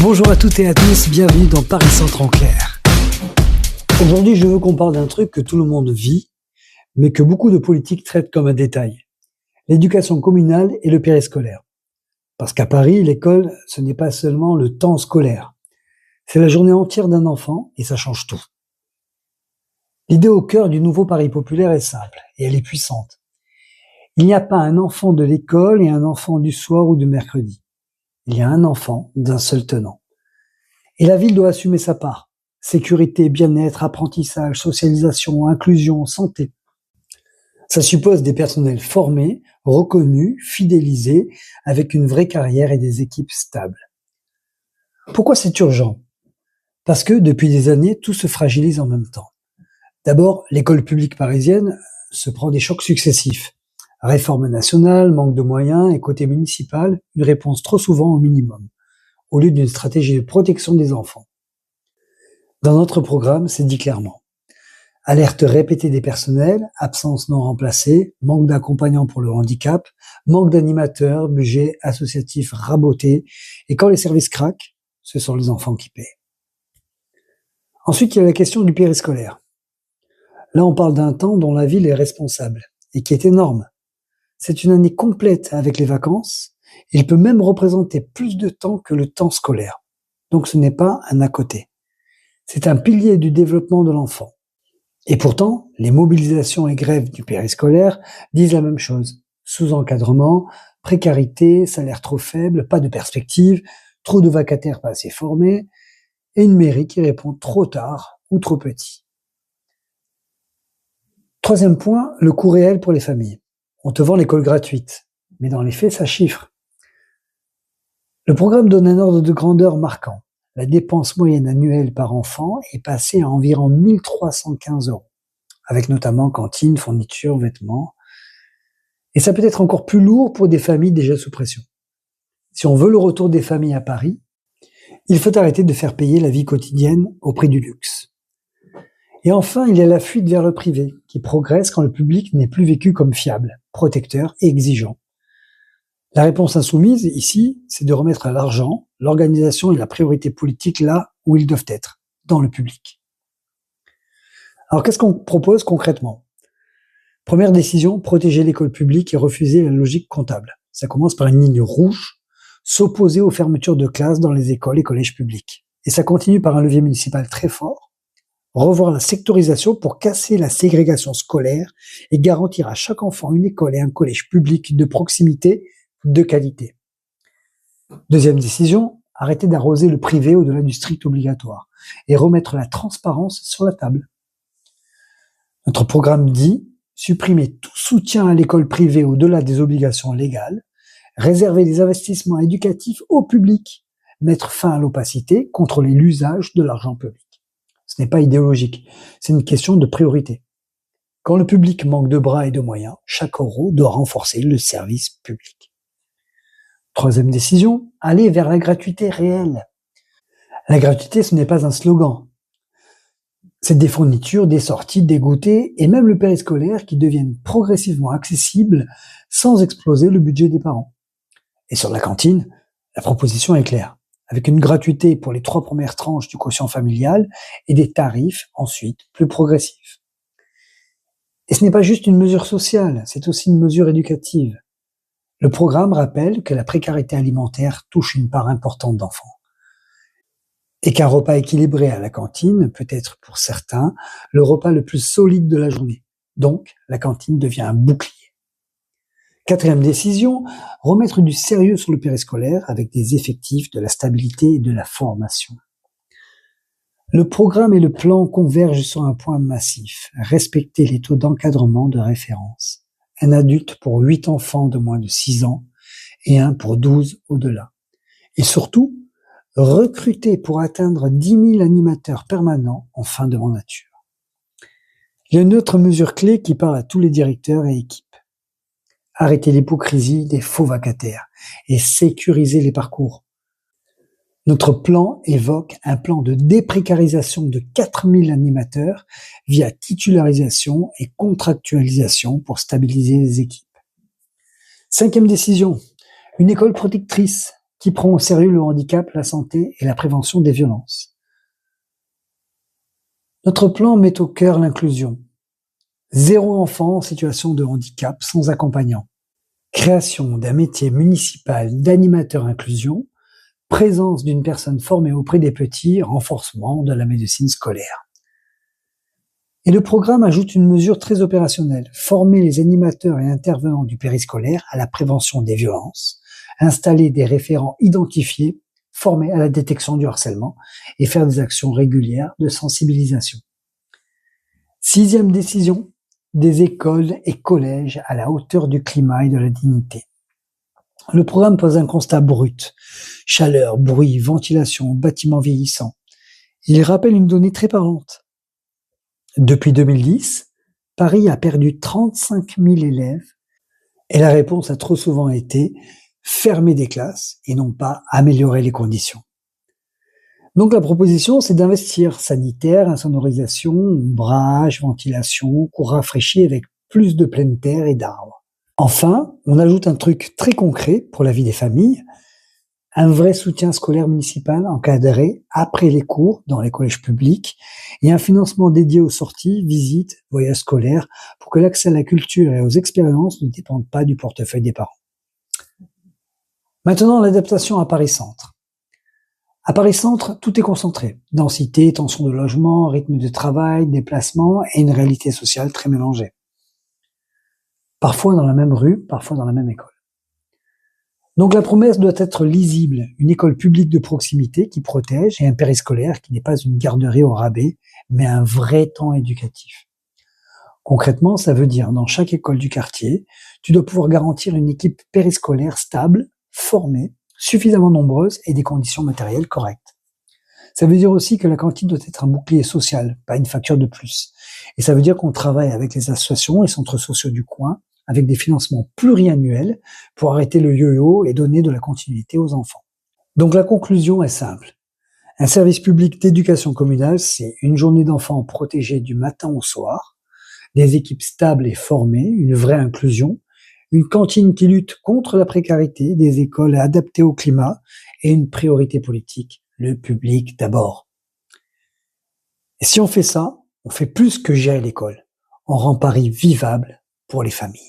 Bonjour à toutes et à tous, bienvenue dans Paris Centre en clair. Aujourd'hui, je veux qu'on parle d'un truc que tout le monde vit, mais que beaucoup de politiques traitent comme un détail. L'éducation communale et le périscolaire. Parce qu'à Paris, l'école, ce n'est pas seulement le temps scolaire. C'est la journée entière d'un enfant et ça change tout. L'idée au cœur du nouveau Paris populaire est simple et elle est puissante. Il n'y a pas un enfant de l'école et un enfant du soir ou du mercredi. Il y a un enfant d'un seul tenant. Et la ville doit assumer sa part. Sécurité, bien-être, apprentissage, socialisation, inclusion, santé. Ça suppose des personnels formés, reconnus, fidélisés, avec une vraie carrière et des équipes stables. Pourquoi c'est urgent? Parce que depuis des années, tout se fragilise en même temps. D'abord, l'école publique parisienne se prend des chocs successifs. Réforme nationale, manque de moyens et côté municipal, une réponse trop souvent au minimum, au lieu d'une stratégie de protection des enfants. Dans notre programme, c'est dit clairement. Alerte répétée des personnels, absence non remplacée, manque d'accompagnants pour le handicap, manque d'animateurs, budget associatif raboté, et quand les services craquent, ce sont les enfants qui paient. Ensuite, il y a la question du périscolaire. Là, on parle d'un temps dont la ville est responsable, et qui est énorme. C'est une année complète avec les vacances. Il peut même représenter plus de temps que le temps scolaire. Donc ce n'est pas un à côté. C'est un pilier du développement de l'enfant. Et pourtant, les mobilisations et grèves du périscolaire disent la même chose. Sous-encadrement, précarité, salaire trop faible, pas de perspective, trop de vacataires pas assez formés, et une mairie qui répond trop tard ou trop petit. Troisième point, le coût réel pour les familles. On te vend l'école gratuite, mais dans les faits, ça chiffre. Le programme donne un ordre de grandeur marquant. La dépense moyenne annuelle par enfant est passée à environ 1 315 €, avec notamment cantine, fourniture, vêtements. Et ça peut être encore plus lourd pour des familles déjà sous pression. Si on veut le retour des familles à Paris, il faut arrêter de faire payer la vie quotidienne au prix du luxe. Et enfin, il y a la fuite vers le privé, qui progresse quand le public n'est plus vécu comme fiable, protecteur et exigeant. La réponse insoumise, ici, c'est de remettre l'argent, l'organisation et la priorité politique là où ils doivent être, dans le public. Alors, qu'est-ce qu'on propose concrètement? Première décision, protéger l'école publique et refuser la logique comptable. Ça commence par une ligne rouge, s'opposer aux fermetures de classes dans les écoles et collèges publics. Et ça continue par un levier municipal très fort, revoir la sectorisation pour casser la ségrégation scolaire et garantir à chaque enfant une école et un collège public de proximité de qualité. Deuxième décision, arrêter d'arroser le privé au-delà du strict obligatoire et remettre la transparence sur la table. Notre programme dit supprimer tout soutien à l'école privée au-delà des obligations légales, réserver les investissements éducatifs au public, mettre fin à l'opacité, contrôler l'usage de l'argent public. Ce n'est pas idéologique, c'est une question de priorité. Quand le public manque de bras et de moyens, chaque euro doit renforcer le service public. Troisième décision, aller vers la gratuité réelle. La gratuité, ce n'est pas un slogan. C'est des fournitures, des sorties, des goûters et même le périscolaire qui deviennent progressivement accessibles sans exploser le budget des parents. Et sur la cantine, la proposition est claire, avec une gratuité pour les 3 premières tranches du quotient familial et des tarifs ensuite plus progressifs. Et ce n'est pas juste une mesure sociale, c'est aussi une mesure éducative. Le programme rappelle que la précarité alimentaire touche une part importante d'enfants et qu'un repas équilibré à la cantine peut être pour certains le repas le plus solide de la journée. Donc, la cantine devient un bouclier. Quatrième décision, remettre du sérieux sur le périscolaire avec des effectifs, de la stabilité et de la formation. Le programme et le plan convergent sur un point massif, respecter les taux d'encadrement de référence. Un adulte pour 8 enfants de moins de 6 ans et un pour 12 au-delà. Et surtout, recruter pour atteindre 10 000 animateurs permanents en fin de mandature. Il y a une autre mesure clé qui parle à tous les directeurs et équipes. Arrêter l'hypocrisie des faux vacataires et sécuriser les parcours. Notre plan évoque un plan de déprécarisation de 4 000 animateurs via titularisation et contractualisation pour stabiliser les équipes. Cinquième décision, une école protectrice qui prend au sérieux le handicap, la santé et la prévention des violences. Notre plan met au cœur l'inclusion. 0 enfant en situation de handicap sans accompagnant. Création d'un métier municipal d'animateur inclusion, présence d'une personne formée auprès des petits, renforcement de la médecine scolaire. Et le programme ajoute une mesure très opérationnelle, former les animateurs et intervenants du périscolaire à la prévention des violences, installer des référents identifiés, formés à la détection du harcèlement et faire des actions régulières de sensibilisation. 6e décision, des écoles et collèges à la hauteur du climat et de la dignité. Le programme pose un constat brut. Chaleur, bruit, ventilation, bâtiments vieillissants. Il rappelle une donnée très parlante. Depuis 2010, Paris a perdu 35 000 élèves et la réponse a trop souvent été fermer des classes et non pas améliorer les conditions. Donc la proposition, c'est d'investir sanitaire, insonorisation, ombrage, ventilation, cours rafraîchis avec plus de pleine terre et d'arbres. Enfin, on ajoute un truc très concret pour la vie des familles, un vrai soutien scolaire municipal encadré après les cours dans les collèges publics et un financement dédié aux sorties, visites, voyages scolaires pour que l'accès à la culture et aux expériences ne dépendent pas du portefeuille des parents. Maintenant, l'adaptation à Paris-Centre. À Paris-Centre, tout est concentré. Densité, tension de logement, rythme de travail, déplacement et une réalité sociale très mélangée. Parfois dans la même rue, parfois dans la même école. Donc la promesse doit être lisible, une école publique de proximité qui protège et un périscolaire qui n'est pas une garderie au rabais, mais un vrai temps éducatif. Concrètement, ça veut dire dans chaque école du quartier, tu dois pouvoir garantir une équipe périscolaire stable, formée, suffisamment nombreuse et des conditions matérielles correctes. Ça veut dire aussi que la cantine doit être un bouclier social, pas une facture de plus. Et ça veut dire qu'on travaille avec les associations et centres sociaux du coin, avec des financements pluriannuels pour arrêter le yo-yo et donner de la continuité aux enfants. Donc la conclusion est simple. Un service public d'éducation communale, c'est une journée d'enfants protégés du matin au soir, des équipes stables et formées, une vraie inclusion, une cantine qui lutte contre la précarité, des écoles adaptées au climat et une priorité politique, le public d'abord. Et si on fait ça, on fait plus que gérer l'école. On rend Paris vivable pour les familles.